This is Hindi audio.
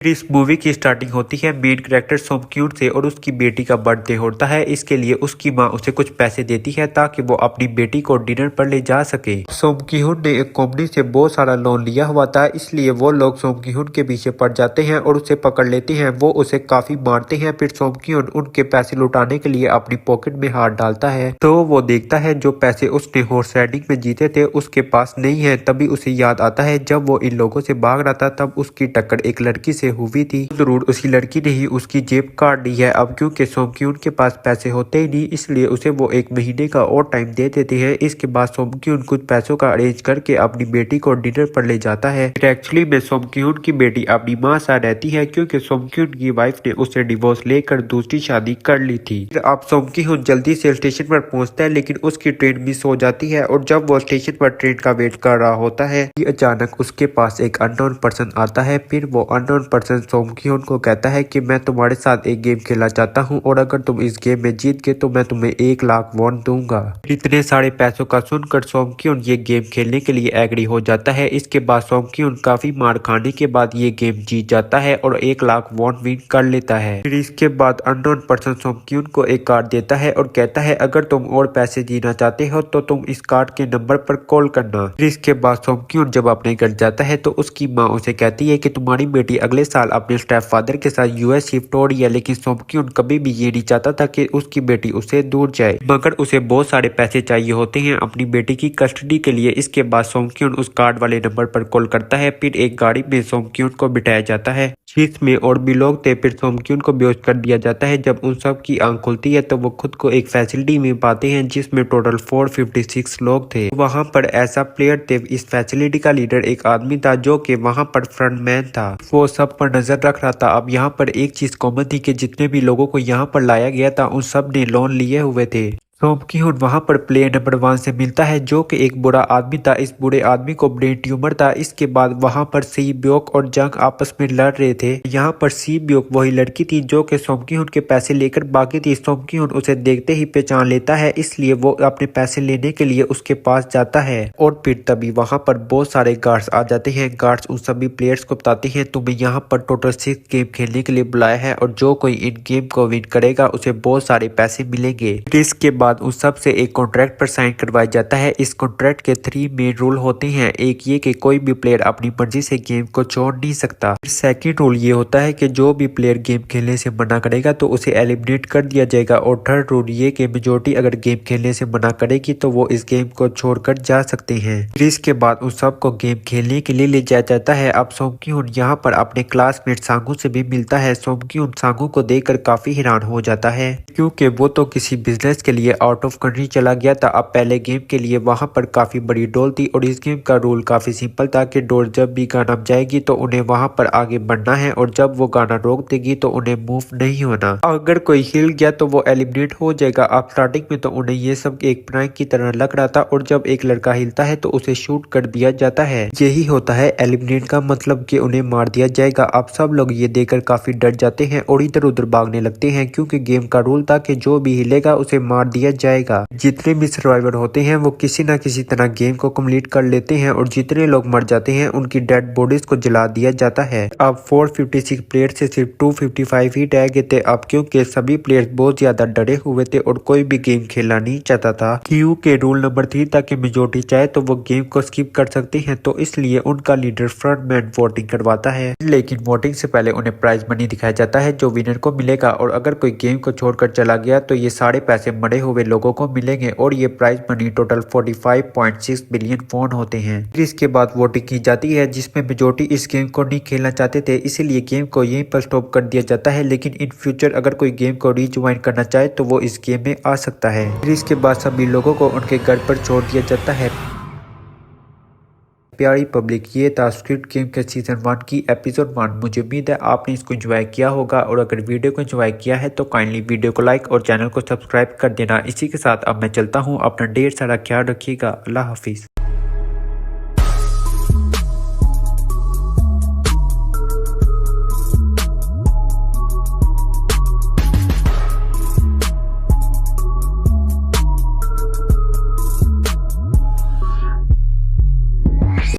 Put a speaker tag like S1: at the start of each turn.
S1: इस मूवी की स्टार्टिंग होती है मेन कैरेक्टर सोमक्यून से और उसकी बेटी का बर्थडे होता है। इसके लिए उसकी माँ उसे कुछ पैसे देती है ताकि वो अपनी बेटी को डिनर पर ले जा सके। सोमक्यून ने एक कंपनी से बहुत सारा लोन लिया हुआ था, इसलिए वो लोग सोमक्यून के पीछे पड़ जाते हैं और उसे पकड़ लेते हैं। वो उसे काफी मारते हैं। फिर सोमक्यून उनके पैसे लुटाने के लिए अपनी पॉकेट में हाथ डालता है तो वो देखता है जो पैसे उसने हॉर्स राइडिंग में जीते थे उसके पास नहीं है। तभी उसे याद आता है जब वो इन लोगों से भाग रहा था तब उसकी टक्कर एक लड़की से हुई थी। जरूर उसी लड़की ने ही उसकी जेब काट दी है। अब क्योंकि सोमक्यून के पास पैसे होते ही नहीं, इसलिए उसे वो 1 महीने का और टाइम दे देते हैं। इसके बाद सोमक्यून कुछ पैसों का अरेंज करके अपनी बेटी को डिनर पर ले जाता है। एक्चुअली में सोमक्यून की बेटी अपनी माँ साथ रहती है क्योंकि सोमक्यून की वाइफ ने उसे डिवोर्स लेकर दूसरी शादी कर ली थी। अब सोमक्यून जल्दी से स्टेशन पर पहुंचता है लेकिन उसकी ट्रेन मिस हो जाती है और जब वो स्टेशन पर ट्रेन का वेट कर रहा होता है अचानक उसके पास एक अननोन पर्सन आता है। फिर वो अननोन पर्सन सोमक्यून को कहता है कि मैं तुम्हारे साथ एक गेम खेलना चाहता हूं और अगर तुम इस गेम में जीत गए तो मैं तुम्हें 1 लाख वॉन दूंगा। इतने सारे पैसों का सुनकर सोमक्यून ये गेम खेलने के लिए एग्री हो जाता है। इसके बाद सोमक्यून काफी मार खाने के बाद ये गेम जीत जाता है और 1 लाख वॉन विन कर लेता है। फिर इसके बाद अननोन पर्सन सोमक्यून को एक कार्ड देता है और कहता है अगर तुम और पैसे जीतना चाहते हो तो तुम इस कार्ड के नंबर पर कॉल करना। फिर इसके बाद सोमक्यून जब अपने घर जाता है तो उसकी माँ उसे कहती है कि तुम्हारी बेटी अगले साल अपने स्टेप फादर के साथ यूएस शिफ्ट हो रही है। लेकिन सोमक्यून कभी भी ये नहीं चाहता था कि उसकी बेटी उसे दूर जाए, मगर उसे बहुत सारे पैसे चाहिए होते हैं अपनी बेटी की कस्टडी के लिए। इसके बाद सोमक्यून उस कार्ड वाले नंबर पर कॉल करता है। फिर एक गाड़ी में सोमक्यून को बिठाया जाता है जिसमें और भी लोग थे। फिर सोमक्यून को बेहोश कर दिया जाता है। जब उन सब की आंख खुलती है तो वो खुद को एक फैसिलिटी में पाते हैं जिसमें टोटल 456 लोग थे। वहां पर ऐसा प्लेयर थे। इस फैसिलिटी का लीडर एक आदमी था जो कि वहां पर फ्रंटमैन था। वो सब पर नजर रख रहा था। अब यहाँ पर एक चीज कॉमन थी कि जितने भी लोगों को यहाँ पर लाया गया था उन सब ने लोन लिए हुए थे। सोमक्यून वहां पर प्लेयर नंबर 1 से मिलता है जो कि एक बुरा आदमी था। इस बुरे आदमी को ब्रेन ट्यूमर था। इसके बाद वहां पर सी ब्योक और जंग आपस में लड़ रहे थे। यहाँ पर सी ब्योक वही लड़की थी जो कि सोमक्यून के पैसे लेकर भागी थी। सोमक्यून उसे देखते ही पहचान लेता है, इसलिए वो अपने पैसे लेने के लिए उसके पास जाता है। और फिर तभी वहां पर बहुत सारे गार्ड्स आ जाते हैं। गार्ड्स उन सभी प्लेयर्स को बताते हैं तुम्हें यहाँ पर टोटल 6 गेम खेलने के लिए बुलाया है और जो कोई इन गेम को विन करेगा उसे बहुत सारे पैसे मिलेंगे। इसके बाद उस सब से एक कॉन्ट्रैक्ट पर साइन करवाया जाता है। इस कॉन्ट्रैक्ट के 3 मेन रूल होते हैं। एक ये कि कोई भी प्लेयर अपनी मर्जी से गेम को छोड़ नहीं सकता। सेकंड रूल ये होता है कि जो भी प्लेयर गेम खेलने से मना करेगा तो उसे एलिमिनेट कर दिया जाएगा। और थर्ड रूल ये कि मेजोरिटी अगर गेम खेलने से मना करेगी तो वो इस गेम को छोड़कर जा सकते हैं। इसके बाद उस सब को गेम खेलने के लिए ले जाया जाता है। अब सोमक्यून यहाँ पर अपने क्लासमेट सांगू से भी मिलता है। सोमक्यून सांगू को देखकर काफी हैरान हो जाता है क्योंकि वो तो किसी बिजनेस के लिए आउट ऑफ कंट्री चला गया था। अब पहले गेम के लिए वहां पर काफी बड़ी डोल थी और इस गेम का रूल काफी सिंपल था कि डोल जब भी गाना बजाएगी तो उन्हें वहां पर आगे बढ़ना है और जब वो गाना रोक देगी तो उन्हें मूव नहीं होना। अगर कोई हिल गया तो वो एलिमिनेट हो जाएगा। अब स्टार्टिंग में तो उन्हें ये सब एक प्रैंक की तरह लग रहा था और जब एक लड़का हिलता है तो उसे शूट कर दिया जाता है। यही होता है एलिमिनेट का मतलब कि उन्हें मार दिया जाएगा। अब सब लोग ये देखकर काफी डर जाते हैं और इधर उधर भागने लगते हैं क्योंकि गेम का रूल था कि जो भी हिलेगा उसे मार दिया जाएगा। जितने भी सर्वाइवर होते हैं वो किसी न किसी तरह गेम को कंप्लीट कर लेते हैं और जितने लोग मर जाते हैं उनकी डेड बॉडीज को जला दिया जाता है। अब 456 प्लेयर से सिर्फ 255 ही रह गए थे। अब क्योंकि सभी प्लेयर्स बहुत ज्यादा डरे हुए थे और कोई भी गेम खेलना नहीं चाहता था क्योंकि रूल नंबर 3 था कि मेजोरिटी चाहे तो वो गेम को स्किप कर सकते हैं, तो इसलिए उनका लीडर फ्रंटमैन वोटिंग करवाता है। लेकिन वोटिंग से पहले उन्हें प्राइज मनी दिखाया जाता है जो विनर को मिलेगा और अगर कोई गेम को छोड़कर चला गया तो ये सारे पैसे मरे हुए लोगों को मिलेंगे और ये prize money total 45.6 billion won होते हैं। इसके बाद वोटिंग की जाती है जिसमें मेजोरिटी इस गेम को नहीं खेलना चाहते थे, इसीलिए गेम को यहीं पर स्टॉप कर दिया जाता है। लेकिन इन फ्यूचर अगर कोई गेम को रीज्वाइन करना चाहे तो वो इस गेम में आ सकता है। फिर इसके बाद सभी लोगों को उनके घर पर छोड़ दिया जाता है। प्यारी पब्लिक, ये था स्क्विड गेम के सीजन 1 की एपिसोड 1। मुझे उम्मीद है आपने इसको एंजॉय किया होगा और अगर वीडियो को एंजॉय किया है तो काइंडली वीडियो को लाइक और चैनल को सब्सक्राइब कर देना। इसी के साथ अब मैं चलता हूँ। अपना ढेर सारा ख्याल रखिएगा। अल्लाह हाफिज।